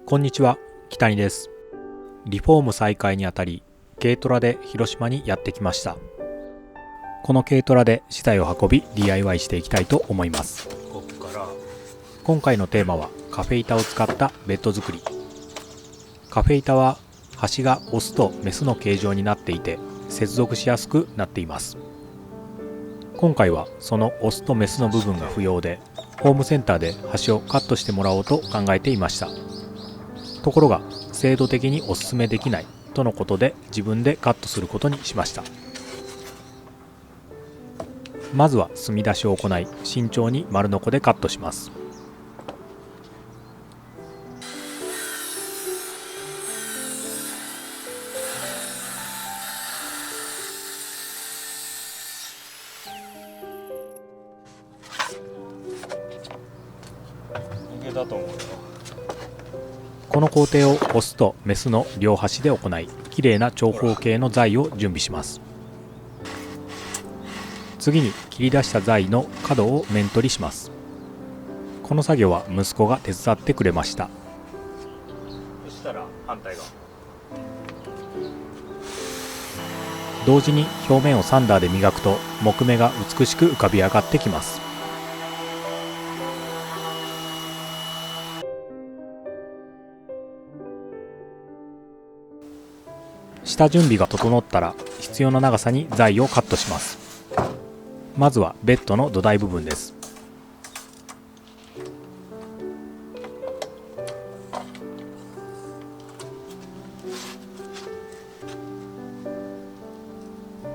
こんにちは、北にです。リフォーム再開にあたり、軽トラで広島にやってきました。この軽トラで資材を運び DIY していきたいと思います。今回のテーマはカフェ板を使ったベッド作り。カフェ板は端がオスとメスの形状になっていて接続しやすくなっています。今回はそのオスとメスの部分が不要で、ホームセンターで端をカットしてもらおうと考えていました。ところが精度的におすすめできないとのことで自分でカットすることにしました。まずは墨出しを行い、慎重に丸ノコでカットします。いけたと思うよ。この工程をオスとメスの両端で行い、きれいな長方形の材を準備します。次に切り出した材の角を面取りします。この作業は息子が手伝ってくれました。そしたら反対側。同時に表面をサンダーで磨くと木目が美しく浮かび上がってきます。下準備が整ったら必要な長さに材をカットします。まずはベッドの土台部分です。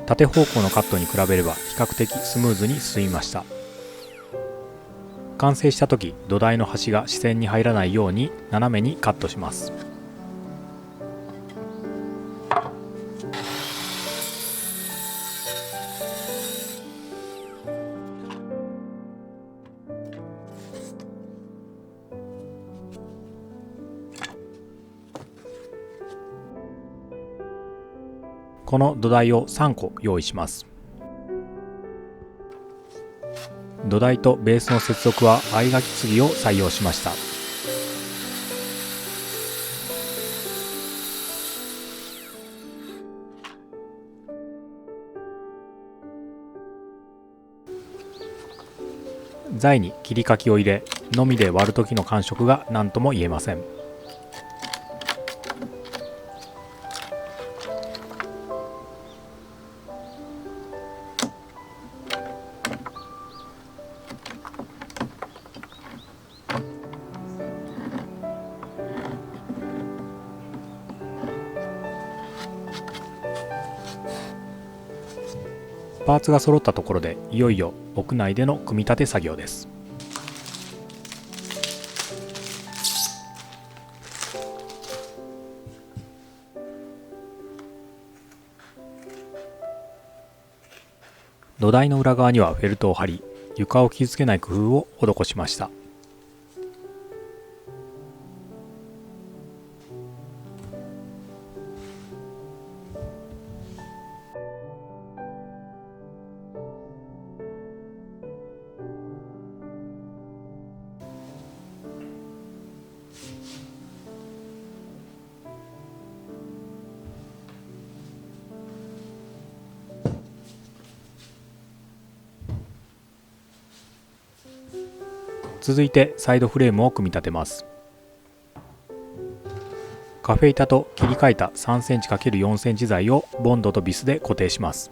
縦方向のカットに比べれば比較的スムーズに進みました。完成した時、土台の端が視線に入らないように斜めにカットします。この土台を3個用意します。土台とベースの接続は合垣継ぎを採用しました。材に切り欠きを入れ、のみで割る時の感触が何とも言えません。パーツが揃ったところでいよいよ屋内での組み立て作業です。土台の裏側にはフェルトを貼り、床を傷つけない工夫を施しました。続いてサイドフレームを組み立てます。カフェ板と切り替えた 3cm×4 センチ材をボンドとビスで固定します。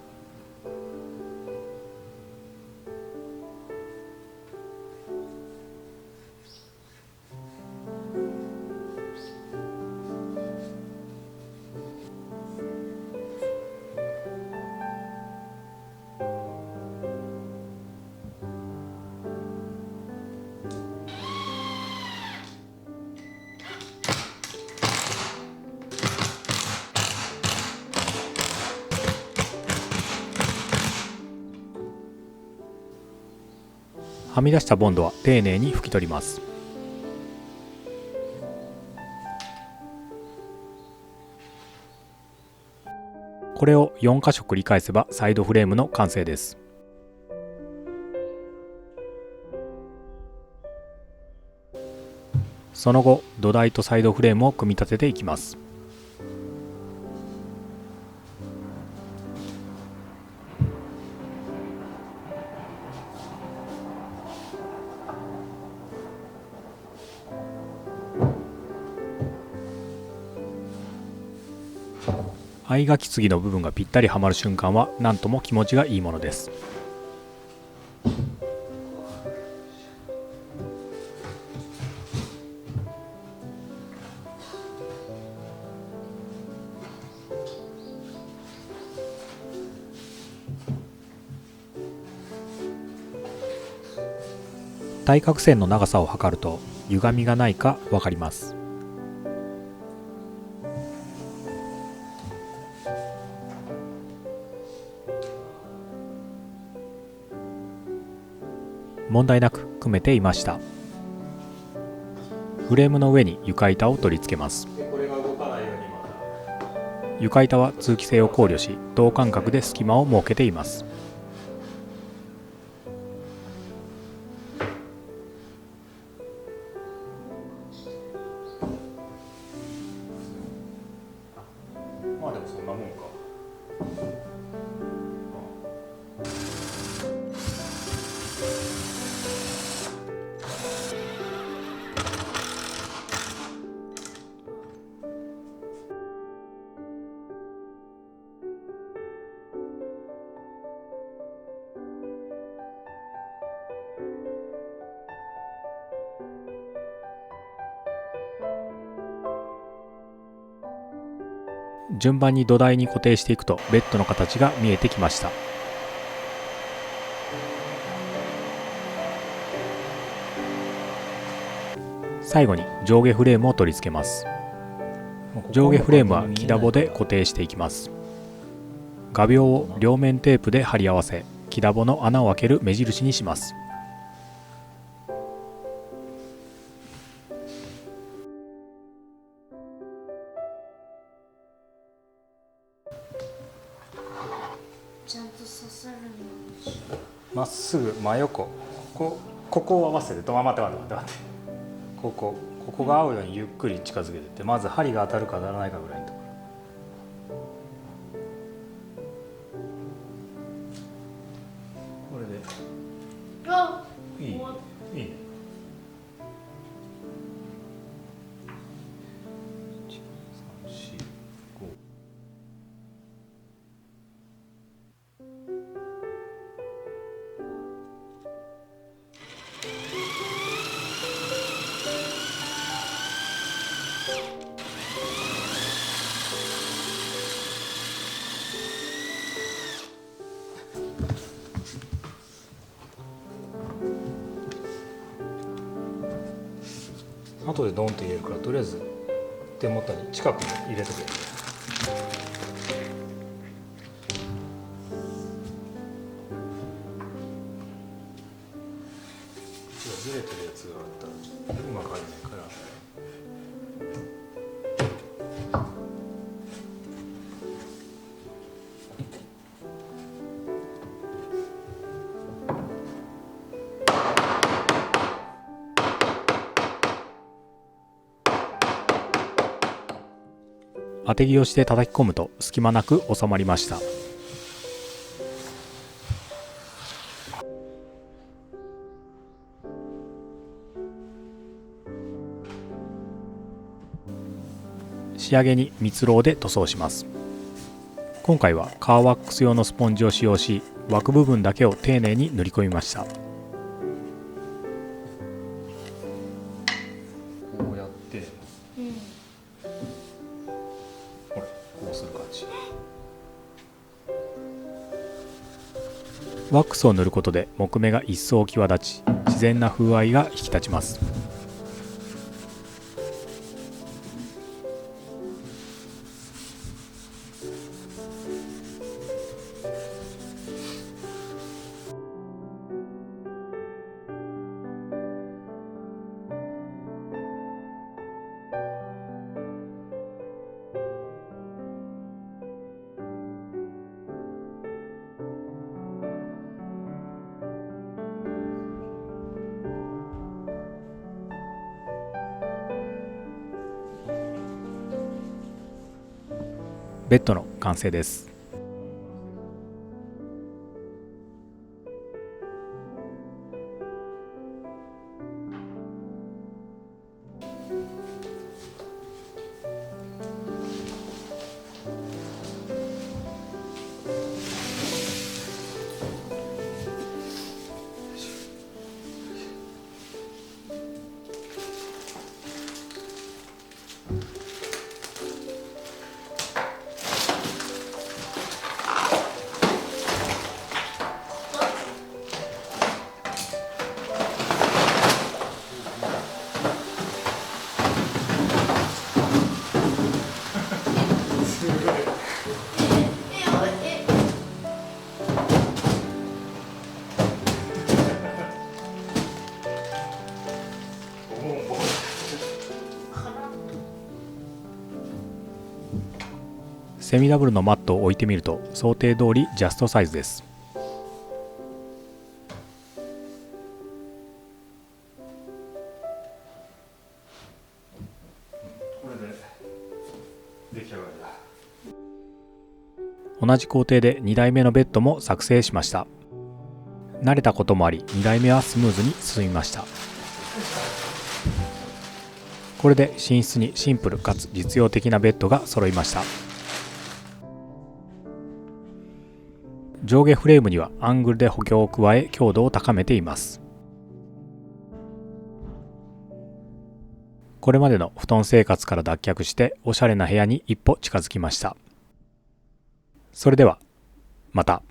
はみ出したボンドは丁寧に拭き取ります。これを4箇所繰り返せばサイドフレームの完成です。その後、土台とサイドフレームを組み立てていきます。相掛き継ぎの部分がぴったりはまる瞬間は何とも気持ちがいいものです。対角線の長さを測ると歪みがないか分かります。問題なく組めていました。フレームの上に床板を取り付けます。床板は通気性を考慮し、等間隔で隙間を設けています。まあでもそんなもんか。順番に土台に固定していくとベッドの形が見えてきました。最後に上下フレームを取り付けます。上下フレームは木ダボで固定していきます。画鋲を両面テープで貼り合わせ、木ダボの穴を開ける目印にします。ちゃんと刺さるのでしょ。まっすぐ真横、ここを合わせてと、待ってここが合うようにゆっくり近づけてって、まず針が当たるか当たらないかぐらいのところ。これであ、いいね。後でドンと入れるから、とりあえず手元に近くに入れてくれ。ずれてるやつがあったらうまく入らないから。当て木をして叩き込むと隙間なく収まりました。仕上げに蜜蝋で塗装します。今回はカーワックス用のスポンジを使用し、枠部分だけを丁寧に塗り込みました。こうやって、ほらこうする感じ。ワックスを塗ることで木目が一層際立ち、自然な風合いが引き立ちます。ベッドの完成です。セミダブルのマットを置いてみると想定通りジャストサイズです。これで出来上がりだ。同じ工程で2台目のベッドも作成しました。慣れたこともあり2台目はスムーズに進みました。これで寝室にシンプルかつ実用的なベッドが揃いました。上下フレームにはアングルで補強を加え強度を高めています。これまでの布団生活から脱却しておしゃれな部屋に一歩近づきました。それではまた。